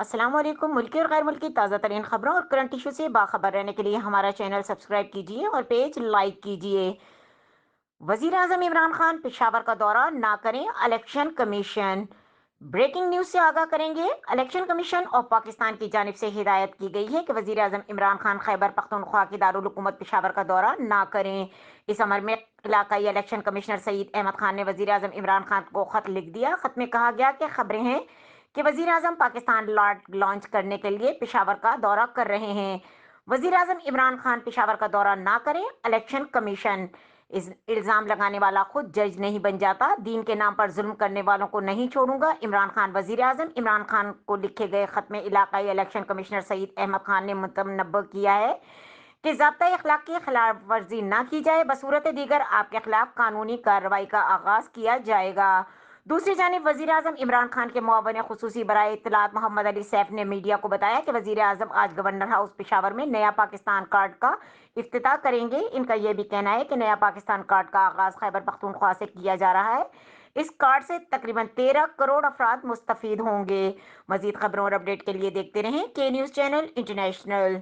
अस्सलाम वालेकुम। मुल्की और गैर मुल्की ताज़ा तरीन खबरों और करंट इशू से बाखबर रहने के लिए हमारा चैनल सब्सक्राइब कीजिए और पेज लाइक कीजिए। वजीर आजम इमरान खान पेशावर का दौरा ना करें, इलेक्शन कमीशन। ब्रेकिंग न्यूज से आगाह करेंगे। इलेक्शन कमीशन और पाकिस्तान की जानिब से हिदायत की गई है कि वजीर आजम इमरान खान खैबर पख्तूनख्वा की दारुल हुकूमत पेशावर का दौरा ना करें। इस अमर में इलाकाई इलेक्शन कमिश्नर सईद अहमद खान ने वजीर आजम इमरान खान को खत लिख दिया। खत में कहा गया कि खबरें हैं कि वजीर आजम पाकिस्तान लॉन्च करने के लिए पेशावर का दौरा कर रहे हैं। वजीर आजम इमरान खान पेशावर का दौरा ना करें, इलेक्शन कमीशन। इस इल्जाम लगाने वाला खुद जज नहीं बन जाता। दीन के नाम पर जुल्म करने वालों को नहीं छोड़ूंगा। इमरान खान वजीर आजम इमरान खान को लिखे गए खत में इलाकाई इलेक्शन कमिश्नर सईद अहमद खान ने मुतनब्बह किया है कि ज़ाब्ता अखलाक की खिलाफ वर्जी ना की जाए, बसूरत दीगर आपके खिलाफ कानूनी कार्रवाई का आगाज किया जाएगा। दूसरी जानिब वजीर आजम इमरान खान के मुआवन खुसूसी बराए इत्तलात मोहम्मद अली सैफ ने मीडिया को बताया कि वजीर आजम आज गवर्नर हाउस पेशावर में नया पाकिस्तान कार्ड का इफ्तिताह करेंगे। इनका यह भी कहना है कि नया पाकिस्तान कार्ड का आगाज खैबर पख्तूनख्वा से किया जा रहा है। इस कार्ड से तकरीबन 13 करोड़ अफराद मुस्तफीद होंगे। मजीद खबरों और अपडेट के लिए देखते रहें के न्यूज़ चैनल इंटरनेशनल।